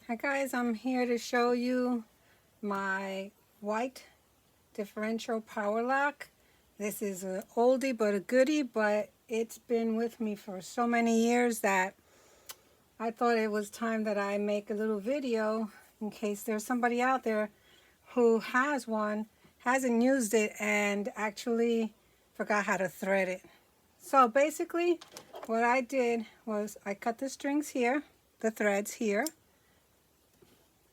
Hi guys, I'm here to show you my white differential power lock. This is an oldie but a goodie, but it's been with me for so many years that I thought it was time that I make a little video in case there's somebody out there who has one, hasn't used it, and actually forgot how to thread it. So basically what I did was I cut the strings here, the threads here.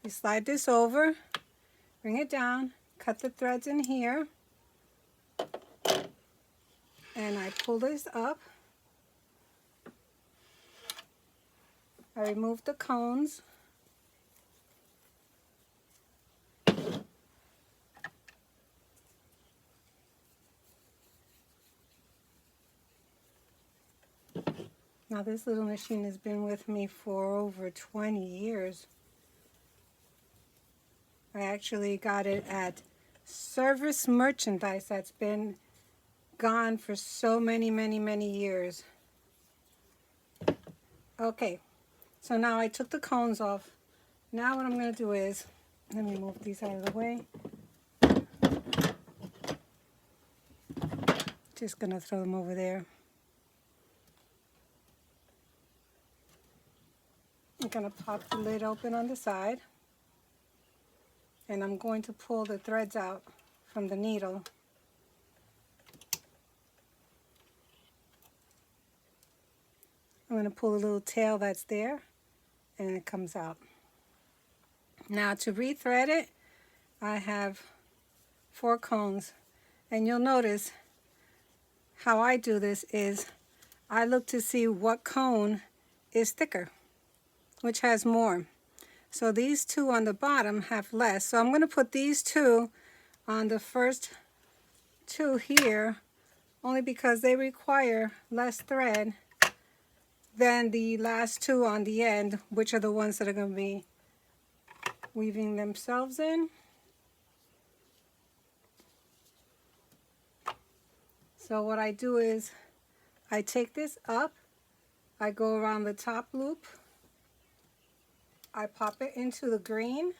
You slide this over, bring it down, cut the threads in here, and I pull this up. I remove the cones. Now this little machine has been with me for over 20 years. I actually got it at Service Merchandise that's been gone for so many years. Okay, so now I took the cones off. Now what I'm going to do is, let me move these out of the way. Just going to throw them over there. I'm going to pop the lid open on the side. And I'm going to pull the threads out from the needle. I'm going to pull the little tail that's there, and it comes out. Now to rethread it, I have 4 cones. And you'll notice how I do this is I look to see what cone is thicker, which has more. So these 2 on the bottom have less. So I'm going to put these 2 on the first 2 here, only because they require less thread than the last 2 on the end, which are the ones that are going to be weaving themselves in. So what I do is I take this up, I go around the top loop, I pop it into the green,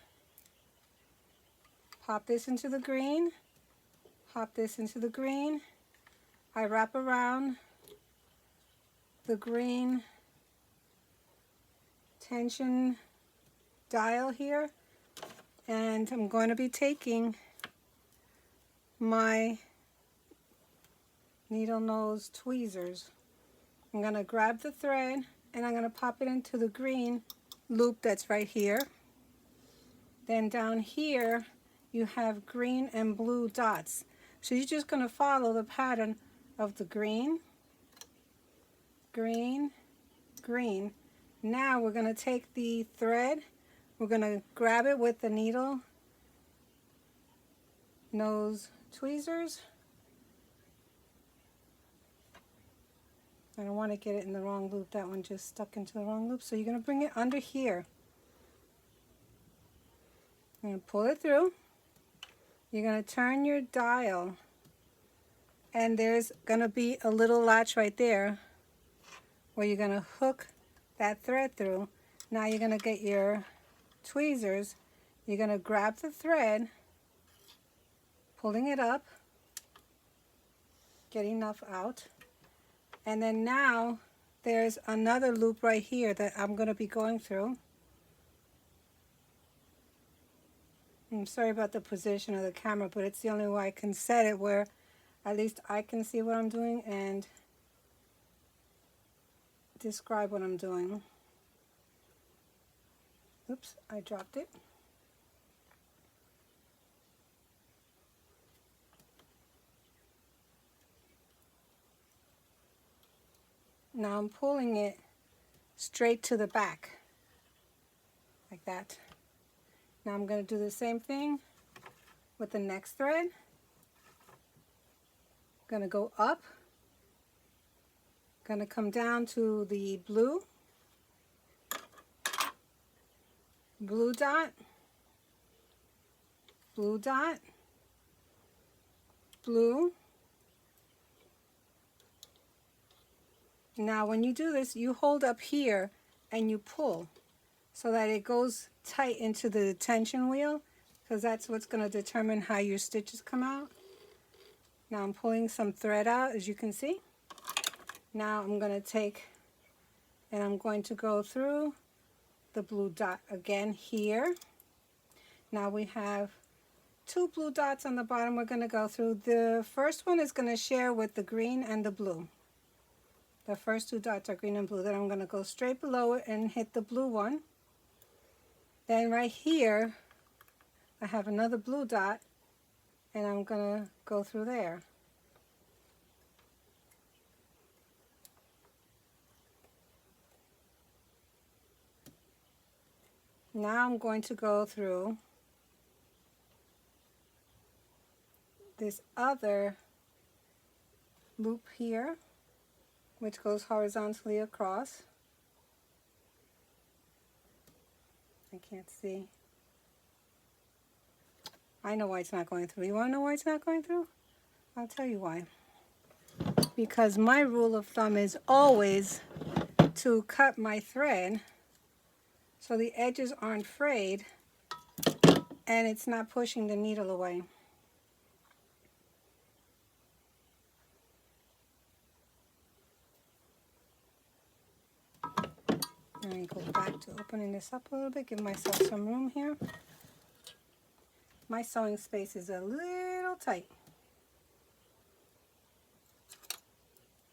pop this into the green, pop this into the green, I wrap around the green tension dial here, and I'm going to be taking my needle nose tweezers. I'm going to grab the thread and I'm going to pop it into the green loop that's right here. Then down here you have green and blue dots. So you're just going to follow the pattern of the green, green, green. Now we're going to take the thread, we're going to grab it with the needle nose tweezers. I don't want to get it in the wrong loop. That one just stuck into the wrong loop. So you're going to bring it under here. You're going to pull it through. You're going to turn your dial. And there's going to be a little latch right there where you're going to hook that thread through. Now you're going to get your tweezers. You're going to grab the thread, pulling it up, get enough out. And then now there's another loop right here that I'm going to be going through. I'm sorry about the position of the camera, but it's the only way I can set it where at least I can see what I'm doing and describe what I'm doing. Oops, I dropped it. Now I'm pulling it straight to the back, like that. Now I'm going to do the same thing with the next thread. I'm going to go up, going to come down to the blue, blue dot, blue dot, blue. Now when you do this, you hold up here and you pull. so that it goes tight into the tension wheel, because that's what's going to determine how your stitches come out. Now I'm pulling some thread out, as you can see. Now I'm going to take and I'm going to go through the blue dot again here. Now we have 2 blue dots on the bottom we're going to go through. The first one is going to share with the green and the blue. The first 2 dots are green and blue. Then I'm going to go straight below it and hit the blue one. Then right here I have another blue dot, and I'm going to go through there. Now I'm going to go through this other loop here, which goes horizontally across. I can't see. I know why it's not going through. You want to know why it's not going through? I'll tell you why. Because my rule of thumb is always to cut my thread so the edges aren't frayed and it's not pushing the needle away. Let me go back to opening this up a little bit, give myself some room here. My sewing space is a little tight.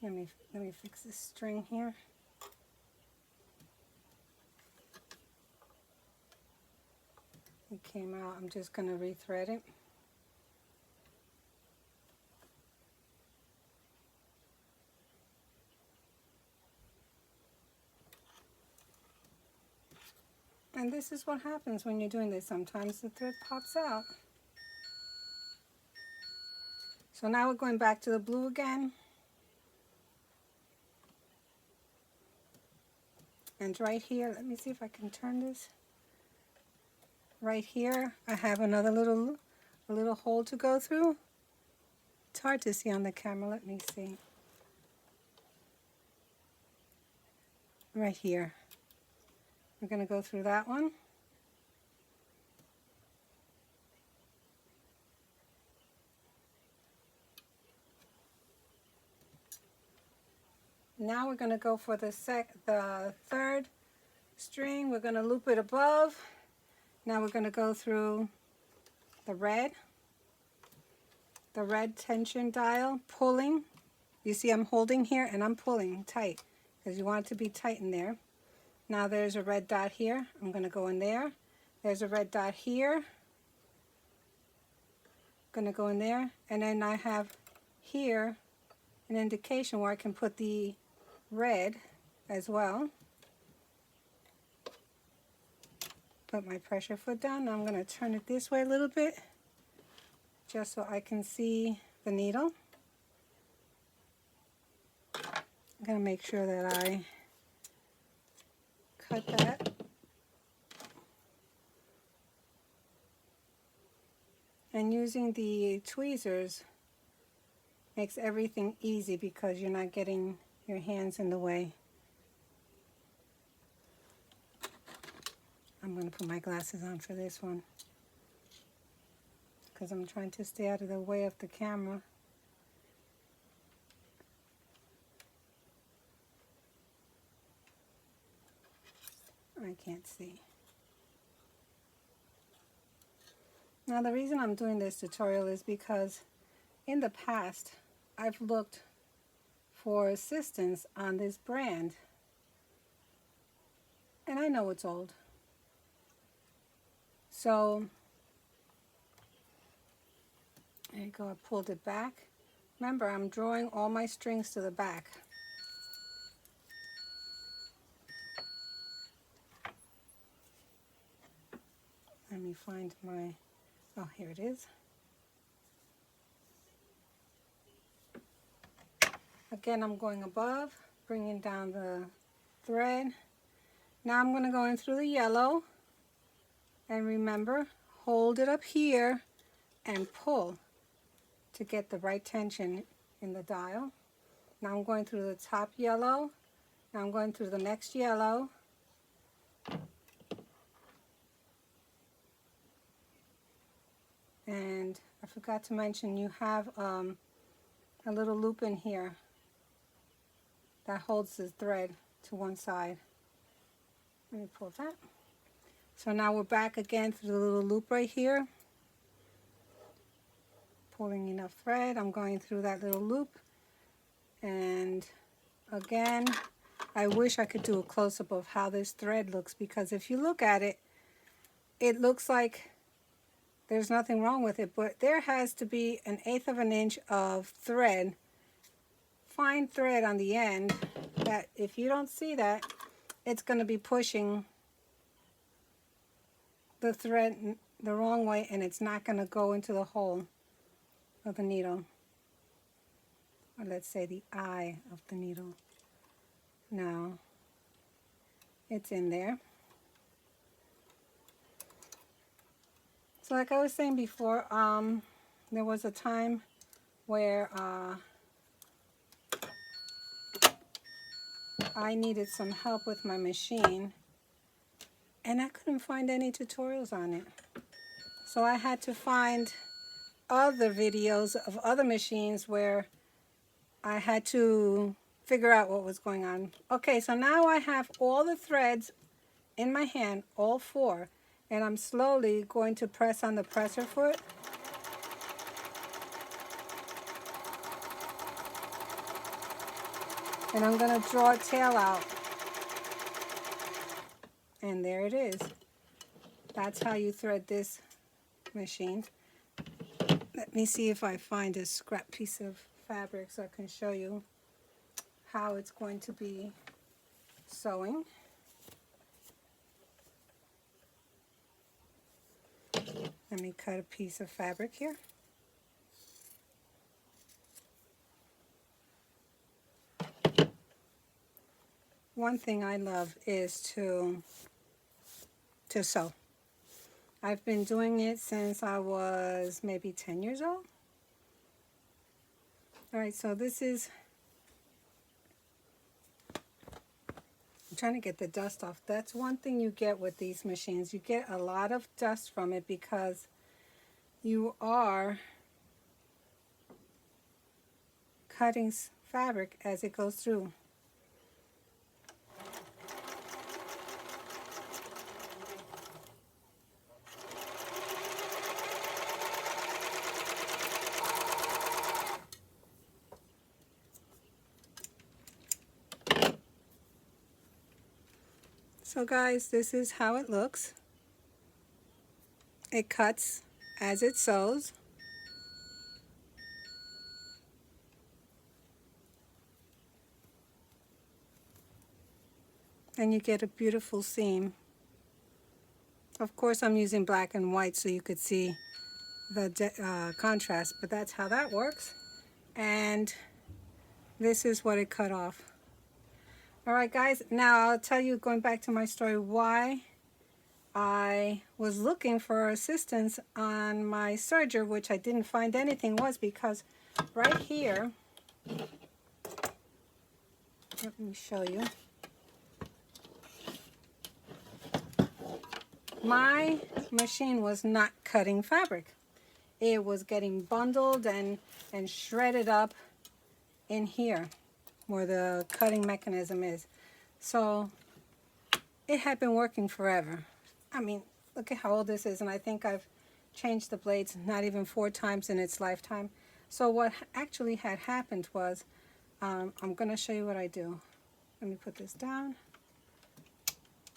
Let me fix this string here. It came out. I'm just going to rethread it. And this is what happens when you're doing this. Sometimes the thread pops out. So now we're going back to the blue again. And right here, let me see if I can turn this. Right here, I have another little hole to go through. It's hard to see on the camera. Let me see. Right here. We're going to go through that one. Now we're going to go for the third string. We're going to loop it above. Now we're going to go through the red tension dial, pulling. You see I'm holding here and I'm pulling tight because you want it to be tight in there. Now there's a red dot here. I'm going to go in there. There's a red dot here. I'm going to go in there. And then I have here an indication where I can put the red as well. Put my pressure foot down. Now I'm going to turn it this way a little bit just so I can see the needle. I'm going to make sure that I cut that. And using the tweezers makes everything easy because you're not getting your hands in the way. I'm going to put my glasses on for this one because I'm trying to stay out of the way of the camera. I can't see. Now the reason I'm doing this tutorial is because in the past I've looked for assistance on this brand and I know it's old. So there you go, I pulled it back. Remember, I'm drawing all my strings to the back. Let me find my, oh, here it is. Again, I'm going above, bringing down the thread. Now I'm going to go in through the yellow. And remember, hold it up here and pull to get the right tension in the dial. Now I'm going through the top yellow. Now I'm going through the next yellow. I forgot to mention you have a little loop in here that holds the thread to one side. Let me pull that. So now we're back again through the little loop right here. Pulling enough thread, I'm going through that little loop. And again, I wish I could do a close-up of how this thread looks, because if you look at it, it looks like there's nothing wrong with it, but there has to be 1/8 of an inch of thread, fine thread on the end, that if you don't see that, it's going to be pushing the thread the wrong way, and it's not going to go into the hole of the needle, or let's say the eye of the needle. Now it's in there. So like I was saying before, there was a time where I needed some help with my machine, and I couldn't find any tutorials on it. So I had to find other videos of other machines where I had to figure out what was going on. Okay, so now I have all the threads in my hand, all 4, and I'm slowly going to press on the presser foot. And I'm going to draw a tail out. And there it is. That's how you thread this machine. Let me see if I find a scrap piece of fabric so I can show you how it's going to be sewing. Let me cut a piece of fabric here. One thing I love is to sew. I've been doing it since I was maybe 10 years old. All right, so this is, I'm trying to get the dust off. That's one thing you get with these machines. You get a lot of dust from it because you are cutting fabric as it goes through. So guys, this is how it looks. It cuts as it sews. And you get a beautiful seam. Of course, I'm using black and white so you could see the contrast, but that's how that works. And this is what it cut off. All right, guys, now I'll tell you, going back to my story, why I was looking for assistance on my serger, which I didn't find anything, was because right here, let me show you. My machine was not cutting fabric. It was getting bundled and shredded up in here where the cutting mechanism is. So it had been working forever. I mean, look at how old this is, and I think I've changed the blades not even 4 times in its lifetime. So what actually had happened was, I'm going to show you what I do. Let me put this down.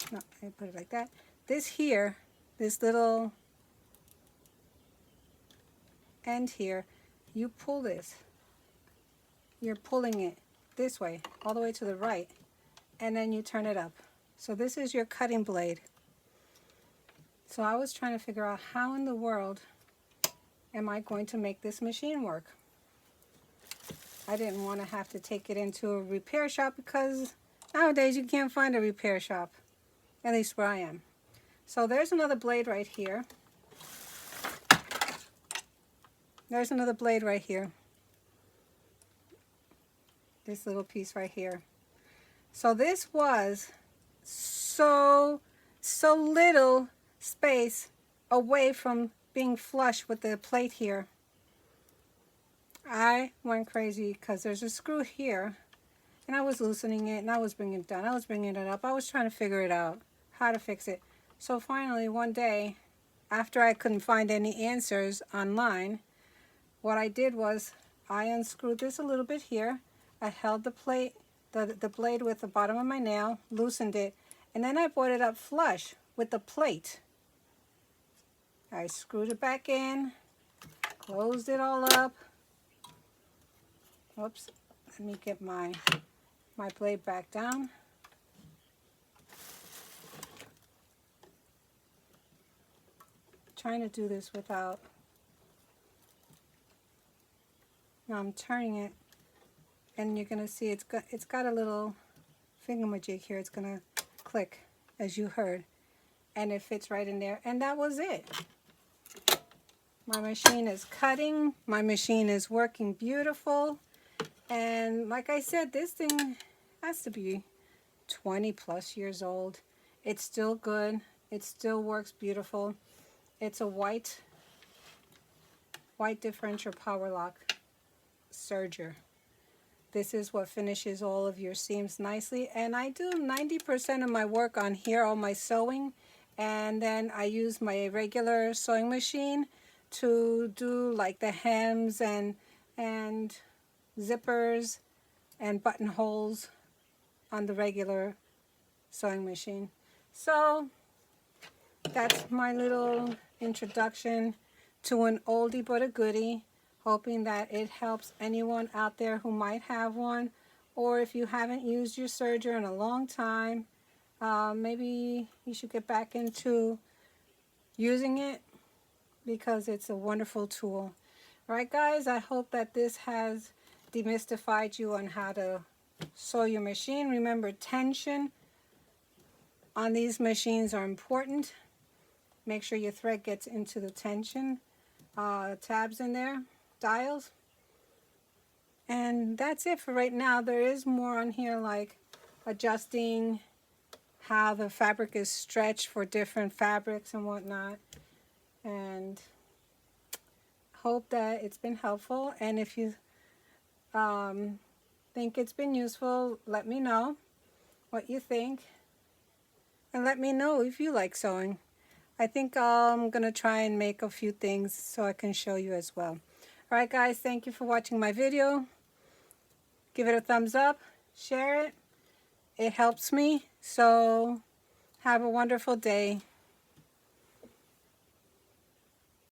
No, I put it like that. This here, this little end here, you pull this. You're pulling it this way, all the way to the right, and then you turn it up. So this is your cutting blade. So I was trying to figure out how in the world am I going to make this machine work. I didn't want to have to take it into a repair shop because nowadays you can't find a repair shop, at least where I am. So there's another blade right here. There's another blade right here. This little piece right here. So this was so little space away from being flush with the plate here. I went crazy because there's a screw here, and I was loosening it, and I was bringing it down, I was bringing it up, I was trying to figure it out, how to fix it. So finally one day, after I couldn't find any answers online, what I did was I unscrewed this a little bit here. I held the plate, the blade with the bottom of my nail, loosened it, and then I brought it up flush with the plate. I screwed it back in, closed it all up. Whoops, let me get my blade back down. Trying to do this without, now I'm turning it, and you're gonna see it's got a little thingamajig here. It's gonna click, as you heard, and it fits right in there, and that was it. My machine is cutting, my machine is working beautiful, and like I said, this thing has to be 20 plus years old. It's still good, it still works beautiful. It's a white differential power lock serger. This is what finishes all of your seams nicely, and I do 90% of my work on here, all my sewing, and then I use my regular sewing machine to do like the hems and zippers and buttonholes on the regular sewing machine. So that's my little introduction to an oldie but a goodie, hoping that it helps anyone out there who might have one, or if you haven't used your serger in a long time, maybe you should get back into using it because it's a wonderful tool. All right, guys, I hope that this has demystified you on how to sew your machine. Remember, tension on these machines are important. Make sure your thread gets into the tension tabs in there, dials. And that's it for right now. There is more on here, like adjusting how the fabric is stretched for different fabrics and whatnot. And hope that it's been helpful. And if you think it's been useful, let me know what you think. And let me know if you like sewing. I think I'm going to try and make a few things so I can show you as well. Alright guys, thank you for watching my video. Give it a thumbs up, share it. It helps me. So have a wonderful day.